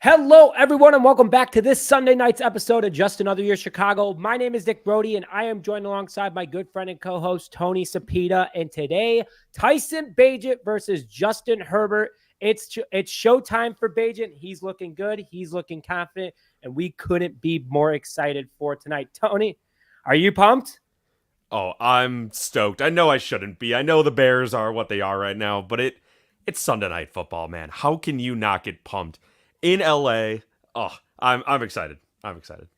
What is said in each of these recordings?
Hello, everyone, and welcome back to this Sunday night's episode of Just Another Year Chicago. My name is Nick Brody, and I am joined alongside my good friend and co-host, Tony Sapita. And today, Tyson Bagent versus Justin Herbert. It's showtime for Bagent. He's looking good. He's looking confident, and we couldn't be more excited for tonight. Tony, are you pumped? Oh, I'm stoked. I know I shouldn't be. I know the Bears are what they are right now, but it's Sunday night football, man. How can you not get pumped? In LA. Oh, I'm excited. I'm excited.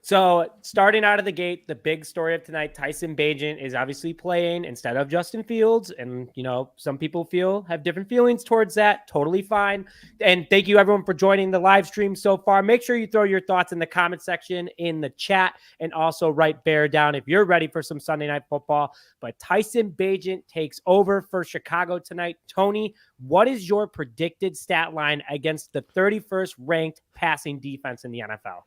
So starting out of the gate, the big story of tonight, Tyson Bagent is obviously playing instead of Justin Fields. And, some people have different feelings towards that. Totally fine. And thank you everyone for joining the live stream so far. Make sure you throw your thoughts in the comment section in the chat and also write bear down if you're ready for some Sunday night football. But Tyson Bagent takes over for Chicago tonight. Tony, what is your predicted stat line against the 31st ranked passing defense in the NFL?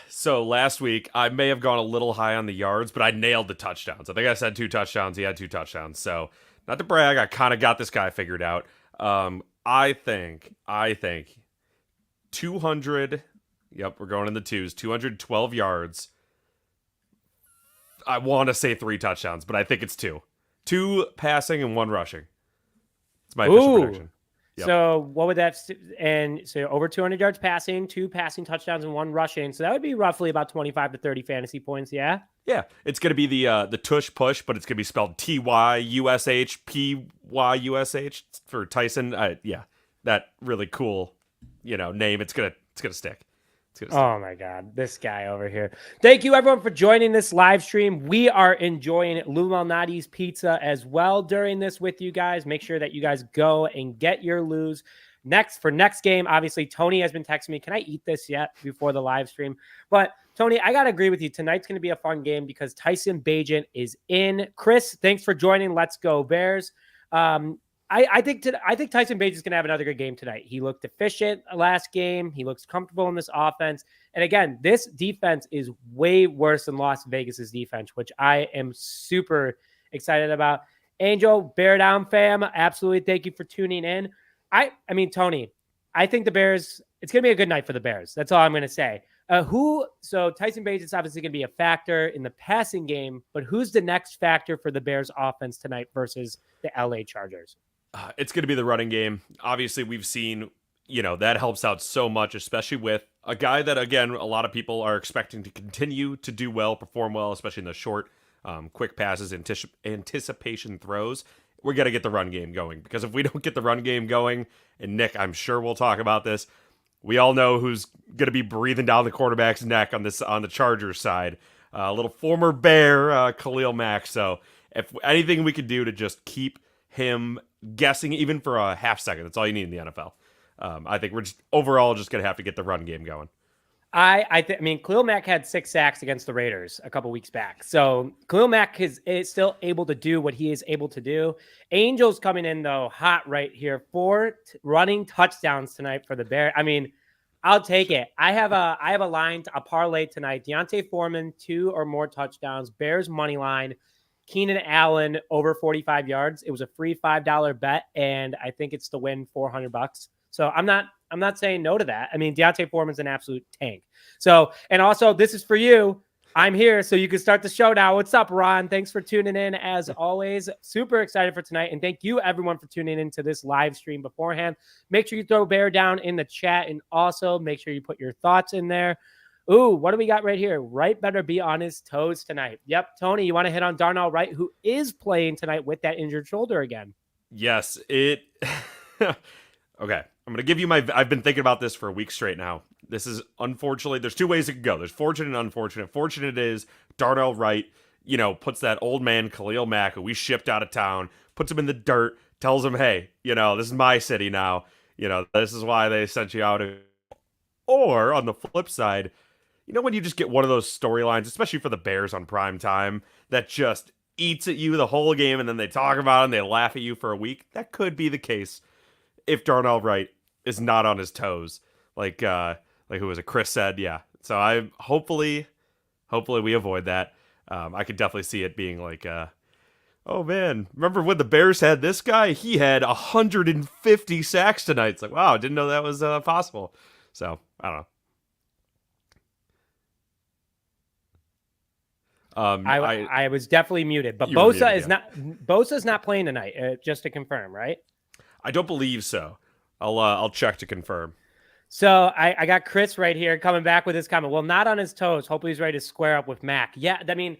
So last week, I may have gone a little high on the yards, but I nailed the touchdowns. I think I said 2 touchdowns. He had 2 touchdowns. So not to brag, I kind of got this guy figured out. I think 200. Yep, we're going in the twos. 212 yards. I want to say 3 touchdowns, but I think it's 2. 2 passing and 1 rushing. It's my official prediction. Yep. So what would that, and so over 200 yards passing, 2 passing touchdowns and 1 rushing. So that would be roughly about 25 to 30 fantasy points. Yeah. Yeah. It's going to be the tush push, but it's going to be spelled TYUSH, PYUSH for Tyson. Yeah. That really cool, name. It's going to stick. Oh my God, this guy over here. Thank you everyone for joining this live stream. We are enjoying Lou Malnati's pizza as well during this with you guys. Make sure that you guys go and get your Lou's. Next game, obviously, Tony has been texting me, can I eat this yet before the live stream? But Tony, I got to agree with you. Tonight's going to be a fun game because Tyson Bagent is in. Chris, thanks for joining. Let's go Bears. I think Tyson Bagent is going to have another good game tonight. He looked efficient last game. He looks comfortable in this offense. And again, this defense is way worse than Las Vegas's defense, which I am super excited about. Angel, bear down fam. Absolutely. Thank you for tuning in. I mean, Tony, I think the Bears, it's going to be a good night for the Bears. That's all I'm going to say. So Tyson Bagent is obviously going to be a factor in the passing game, but who's the next factor for the Bears offense tonight versus the LA Chargers? It's going to be the running game. Obviously, we've seen, that helps out so much, especially with a guy that, again, a lot of people are expecting to continue to do well, perform well, especially in the short, quick passes, anticipation throws. We're going to get the run game going because if we don't get the run game going, and Nick, I'm sure we'll talk about this, we all know who's going to be breathing down the quarterback's neck on the Chargers side. A little former Bear, Khalil Mack. So if anything we could do to just keep him guessing even for a half second, that's all you need in the NFL. I think we're just overall just going to have to get the run game going. I mean, Khalil Mack had 6 sacks against the Raiders a couple weeks back. So Khalil Mack is still able to do what he is able to do. Angels coming in, though, hot right here. 4 running touchdowns tonight for the Bears. I mean, I'll take it. I have a line, a parlay tonight. Deontay Foreman, 2 or more touchdowns. Bears money line. Keenan Allen over 45 yards. It was a free $5 bet, and I think it's to win $400. So I'm not saying no to that. I mean, Deontay Foreman's an absolute tank. So, and also this is for you. I'm here, so you can start the show now. What's up, Ron? Thanks for tuning in as always. Super excited for tonight, and thank you everyone for tuning into this live stream beforehand. Make sure you throw bear down in the chat, and also make sure you put your thoughts in there. Ooh, what do we got right here? Wright better be on his toes tonight. Yep, Tony, you want to hit on Darnell Wright, who is playing tonight with that injured shoulder again? Yes, Okay, I'm going to give you I've been thinking about this for a week straight now. This is, unfortunately, there's 2 ways it could go. There's fortunate and unfortunate. Fortunate is Darnell Wright, puts that old man Khalil Mack, who we shipped out of town, puts him in the dirt, tells him, hey, this is my city now. This is why they sent you out. Or, on the flip side, when you just get one of those storylines, especially for the Bears on prime time, that just eats at you the whole game and then they talk about it and they laugh at you for a week, that could be the case if Darnell Wright is not on his toes. Like who was it? Chris said, yeah. So I hopefully we avoid that. I could definitely see it being like Oh man, remember when the Bears had this guy? He had 150 sacks tonight. It's like, wow, didn't know that was possible. So I don't know. I was definitely muted, but You were muted, yeah. Bosa's not playing tonight. Just to confirm, right? I don't believe so. I'll check to confirm. So I got Chris right here coming back with his comment. Well, not on his toes. Hopefully he's ready to square up with Mac. Yeah, I mean,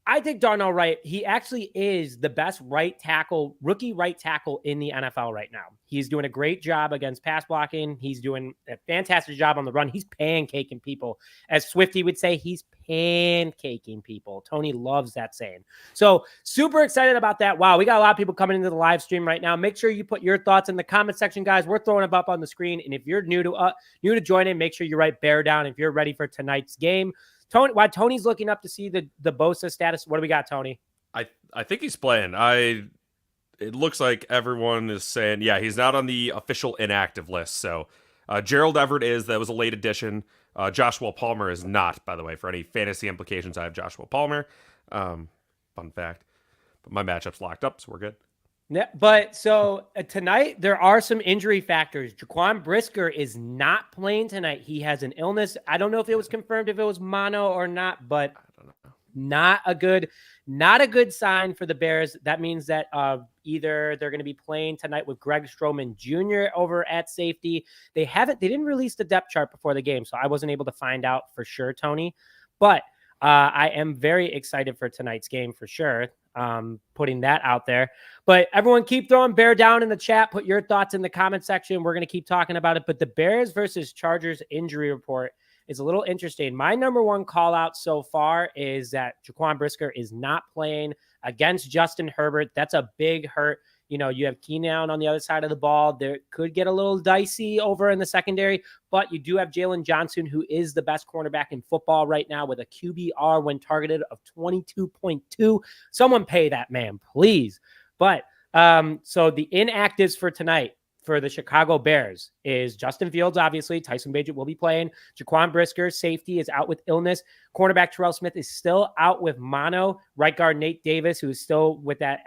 I think Darnell Wright, he actually is the best rookie right tackle in the NFL right now. He's doing a great job against pass blocking. He's doing a fantastic job on the run. He's pancaking people. As Swifty would say, he's pancaking people. Tony loves that saying. So super excited about that. Wow, we got a lot of people coming into the live stream right now. Make sure you put your thoughts in the comment section, guys. We're throwing them up on the screen. And if you're new to joining, make sure you write bear down if you're ready for tonight's game. Tony, while Tony's looking up to see the Bosa status, what do we got, Tony? I think he's playing. It looks like everyone is saying, yeah, he's not on the official inactive list. So Gerald Everett is. That was a late addition. Joshua Palmer is not, by the way. For any fantasy implications, I have Joshua Palmer. Fun fact. But my matchup's locked up, so we're good. Yeah, but so tonight there are some injury factors. Jaquan Brisker is not playing tonight. He has an illness. I don't know if it was confirmed if it was mono or not, but I don't know. not a good sign for the Bears. That means that either they're going to be playing tonight with Greg Stroman Jr. over at safety. They didn't release the depth chart before the game, so I wasn't able to find out for sure, Tony. But I am very excited for tonight's game for sure. Putting that out there, but everyone keep throwing bear down in the chat. Put your thoughts in the comment section. We're going to keep talking about it, but the Bears versus Chargers injury report is a little interesting. My number one call out so far is that Jaquan Brisker is not playing against Justin Herbert. That's a big hurt. You know, you have Keenan on the other side of the ball. There could get a little dicey over in the secondary, but you do have Jalen Johnson, who is the best cornerback in football right now with a QBR when targeted of 22.2. Someone pay that man, please. But so the inactives for tonight for the Chicago Bears is Justin Fields, obviously. Tyson Bagent will be playing. Jaquan Brisker, safety, is out with illness. Cornerback Terrell Smith is still out with mono. Right guard Nate Davis, who is still with that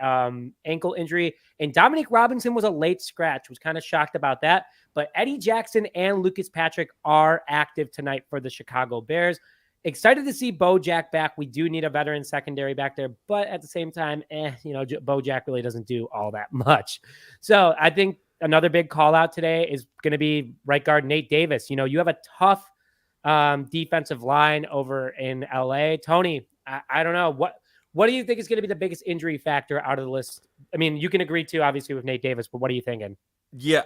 ankle injury. And Dominique Robinson was a late scratch. Was kind of shocked about that. But Eddie Jackson and Lucas Patrick are active tonight for the Chicago Bears. Excited to see Bojack back. We do need a veteran secondary back there. But at the same time, Bojack really doesn't do all that much. So I think another big call out today is going to be right guard Nate Davis. You know, you have a tough defensive line over in LA. Tony, I don't know. What do you think is going to be the biggest injury factor out of the list? I mean, you can agree to obviously with Nate Davis, but what are you thinking? Yeah,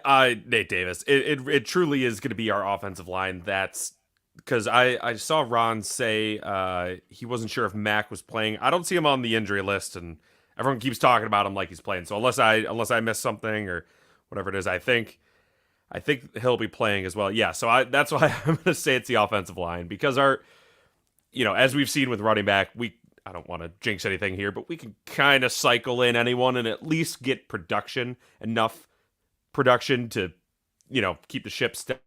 Nate Davis. It truly is going to be our offensive line. That's because I saw Ron say he wasn't sure if Mac was playing. I don't see him on the injury list, and everyone keeps talking about him like he's playing. So unless I missed something or whatever it is, I think he'll be playing as well. Yeah, so that's why I'm going to say it's the offensive line, because as we've seen with running back, I don't want to jinx anything here, but we can kind of cycle in anyone and at least get enough production to, keep the ship steady.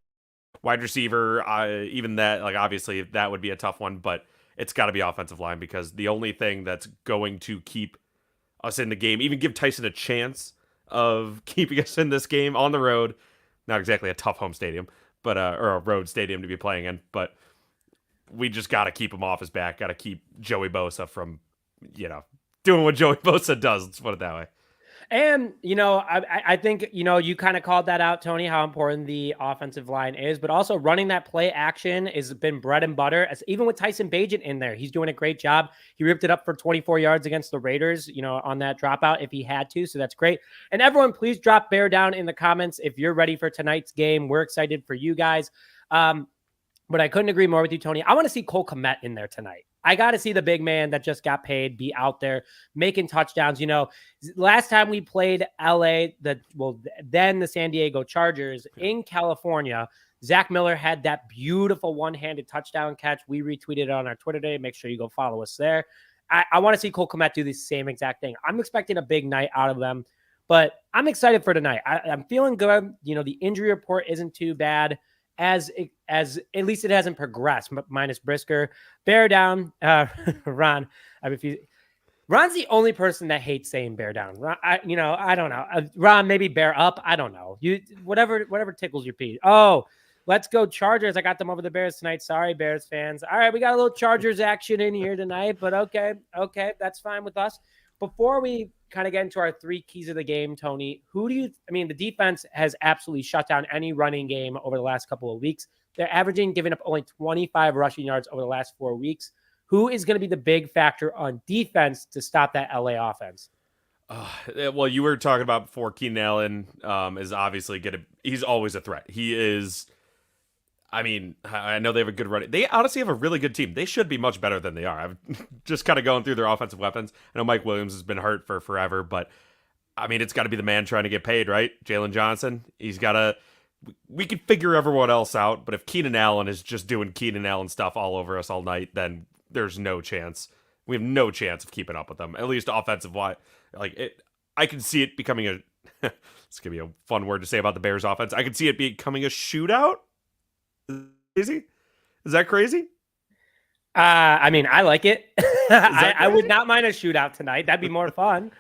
Wide receiver, even that, like, obviously that would be a tough one, but it's got to be offensive line, because the only thing that's going to keep us in the game, even give Tyson a chance of keeping us in this game on the road, not exactly a tough home stadium, but or a road stadium to be playing in, but we just got to keep him off his back, got to keep Joey Bosa from, doing what Joey Bosa does. Let's put it that way. And, I think, you kind of called that out, Tony, how important the offensive line is, but also running that play action has been bread and butter. Even with Tyson Bagent in there, he's doing a great job. He ripped it up for 24 yards against the Raiders, on that dropout if he had to. So that's great. And everyone, please drop bear down in the comments if you're ready for tonight's game. We're excited for you guys. But I couldn't agree more with you, Tony. I want to see Cole Kmet in there tonight. I got to see the big man that just got paid be out there making touchdowns. Last time we played LA, then the San Diego Chargers in California, Zach Miller had that beautiful one-handed touchdown catch. We retweeted it on our Twitter today. Make sure you go follow us there. I want to see Cole Kmet do the same exact thing. I'm expecting a big night out of them, but I'm excited for tonight. I'm feeling good. The injury report isn't too bad. As at least it hasn't progressed, minus Brisker. Bear down, Ron. Ron's the only person that hates saying bear down. Ron, I don't know. Ron, maybe bear up. I don't know. Whatever tickles your pee. Oh, let's go Chargers. I got them over the Bears tonight. Sorry, Bears fans. All right, we got a little Chargers action in here tonight, but okay, that's fine with us. Before we kind of get into our 3 keys of the game, Tony, the defense has absolutely shut down any running game over the last couple of weeks. They're giving up only 25 rushing yards over the last 4 weeks. Who is going to be the big factor on defense to stop that LA offense? Well, you were talking about before, Keenan Allen is obviously he's always a threat. He is. I mean, I know they have a good run. They honestly have a really good team. They should be much better than they are. I'm just kind of going through their offensive weapons. I know Mike Williams has been hurt for forever, but I mean, it's got to be the man trying to get paid, right? Jalen Johnson. He's got to. We could figure everyone else out, but if Keenan Allen is just doing Keenan Allen stuff all over us all night, then there's no chance. We have no chance of keeping up with them, at least offensive-wise. I can see it becoming a... It's going to be a fun word to say about the Bears offense. I can see it becoming a shootout. Is that crazy? I like it. I would not mind a shootout tonight. That'd be more fun.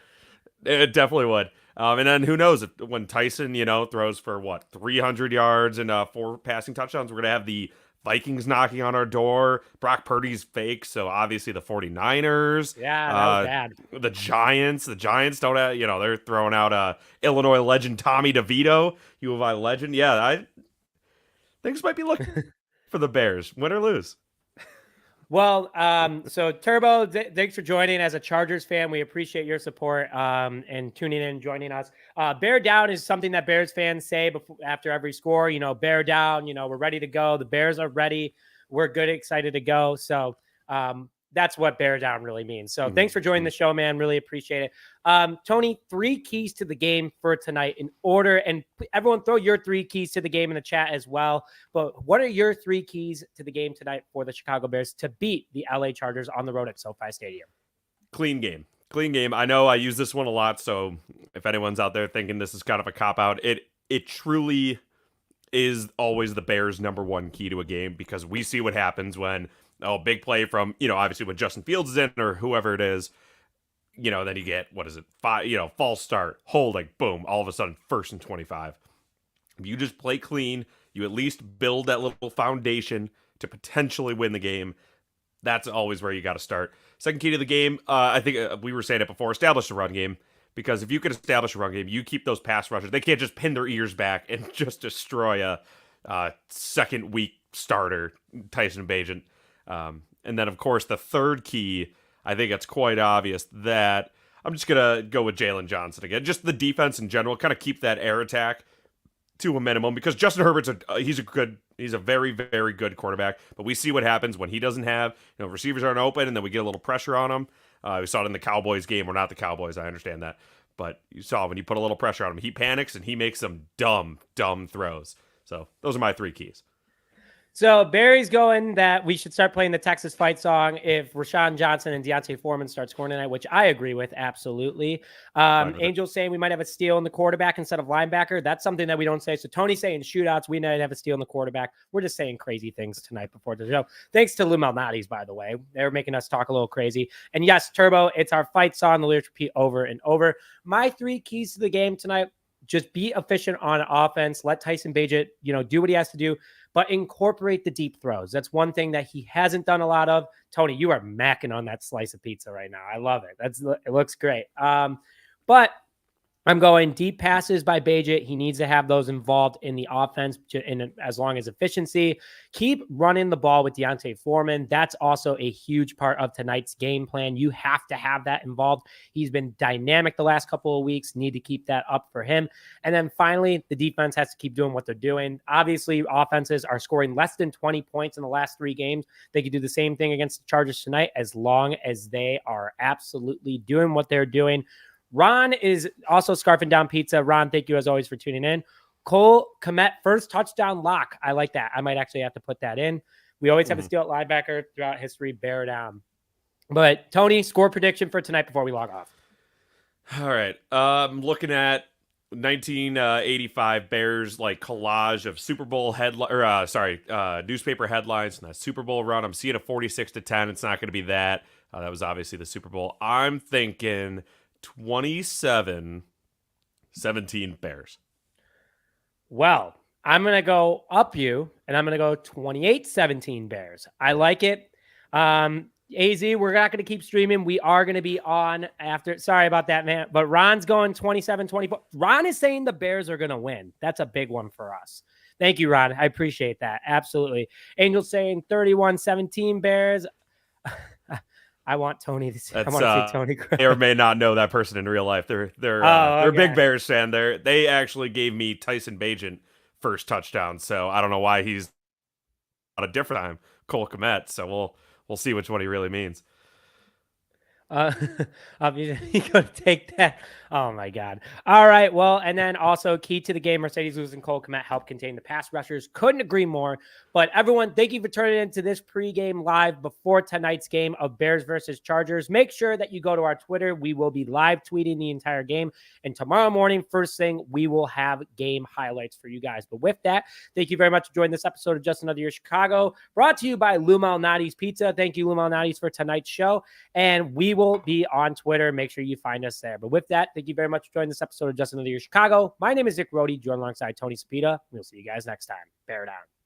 It definitely would. And then who knows when Tyson, throws for 300 yards and 4 passing touchdowns, we're going to have the Vikings knocking on our door. Brock Purdy's fake, so obviously the 49ers. Yeah, that was bad. The Giants don't have, they're throwing out Illinois legend Tommy DeVito, U of I legend. Yeah, things might be looking for the Bears, win or lose. Well, so Turbo, thanks for joining. As a Chargers fan, we appreciate your support and tuning in and joining us. Bear down is something that Bears fans say after every score. Bear down. We're ready to go. The Bears are ready. We're good, excited to go. So that's what bear down really means. So thanks for joining the show, man. Really appreciate it. Tony, 3 keys to the game for tonight in order. And everyone throw your 3 keys to the game in the chat as well. But what are your 3 keys to the game tonight for the Chicago Bears to beat the LA Chargers on the road at SoFi Stadium? Clean game. I know I use this one a lot. So if anyone's out there thinking this is kind of a cop-out, it truly is always the Bears' number 1 key to a game, because we see what happens when big play from, obviously when Justin Fields is in or whoever it is, then you get, 5, false start, holding, boom, all of a sudden 1st and 25. If you just play clean, you at least build that little foundation to potentially win the game. That's always where you got to start. Second key to the game, I think we were saying it before, establish a run game. Because if you can establish a run game, you keep those pass rushers. They can't just pin their ears back and just destroy a second week starter, Tyson Bagent. And then, of course, the third key, I think it's quite obvious that I'm just going to go with Jalen Johnson again. Just the defense in general, kind of keep that air attack to a minimum, because Justin Herbert's he's a very, very good quarterback. But we see what happens when he doesn't have, receivers aren't open, and then we get a little pressure on him. We saw it in the Cowboys game. We're not the Cowboys, I understand that. But you saw when you put a little pressure on him, he panics and he makes some dumb throws. So those are my 3 keys. So Barry's going that we should start playing the Texas fight song if Rashawn Johnson and Deontay Foreman start scoring tonight, which I agree with. Absolutely. Angel's saying we might have a steal in the quarterback instead of linebacker. That's something that we don't say. So Tony's saying shootouts, we might have a steal in the quarterback. We're just saying crazy things tonight before the show. Thanks to Lou Malnati's, by the way. They're making us talk a little crazy. And yes, Turbo, it's our fight song. The lyrics repeat over and over. My 3 keys to the game tonight: just be efficient on offense. Let Tyson Bagent, do what he has to do, but incorporate the deep throws. That's one thing that he hasn't done a lot of. Tony, you are macking on that slice of pizza right now. I love it. It looks great. But I'm going deep passes by Bagent. He needs to have those involved in the offense as long as efficiency. Keep running the ball with Deontay Foreman. That's also a huge part of tonight's game plan. You have to have that involved. He's been dynamic the last couple of weeks. Need to keep that up for him. And then finally, the defense has to keep doing what they're doing. Obviously, offenses are scoring less than 20 points in the last 3 games. They could do the same thing against the Chargers tonight as long as they are absolutely doing what they're doing. Ron is also scarfing down pizza. Ron, thank you as always for tuning in. Cole Kmet, first touchdown lock. I like that. I might actually have to put that in. We always have a steal at linebacker throughout history. Bear down. But Tony, score prediction for tonight before we log off. All right. I'm looking at 1985 Bears like collage of Super Bowl newspaper headlines and that Super Bowl run. I'm seeing a 46-10. It's not going to be that. That was obviously the Super Bowl. I'm thinking 27-17 Bears. Well, I'm going to go up you, and I'm going to go 28-17 Bears. I like it. AZ, we're not going to keep streaming. We are going to be on after. Sorry about that, man. But Ron's going 27-24. Ron is saying the Bears are going to win. That's a big one for us. Thank you, Ron. I appreciate that. Absolutely. Angel's saying 31-17 Bears. I want Tony to see. I want to see Tony cry. May or may not know that person in real life. They're a big Bears fan. They actually gave me Tyson Bagent first touchdown. So I don't know why he's on a different time. Cole Kmet. So we'll see which one he really means. You gonna take that? Oh my God! All right, well, and then also key to the game: Mercedes losing Cole Kmet helped contain the pass rushers. Couldn't agree more. But everyone, thank you for turning into this pregame live before tonight's game of Bears versus Chargers. Make sure that you go to our Twitter. We will be live tweeting the entire game, and tomorrow morning, first thing, we will have game highlights for you guys. But with that, thank you very much for joining this episode of Just Another Year Chicago, brought to you by Lou Malnati's Pizza. Thank you, Lou Malnati's, for tonight's show, and we will be on Twitter. Make sure you find us there. But with that, thank you very much for joining this episode of Just Another Year Chicago. My name is Nick Rohde, joined alongside Tony Sapita. We'll see you guys next time. Bear down.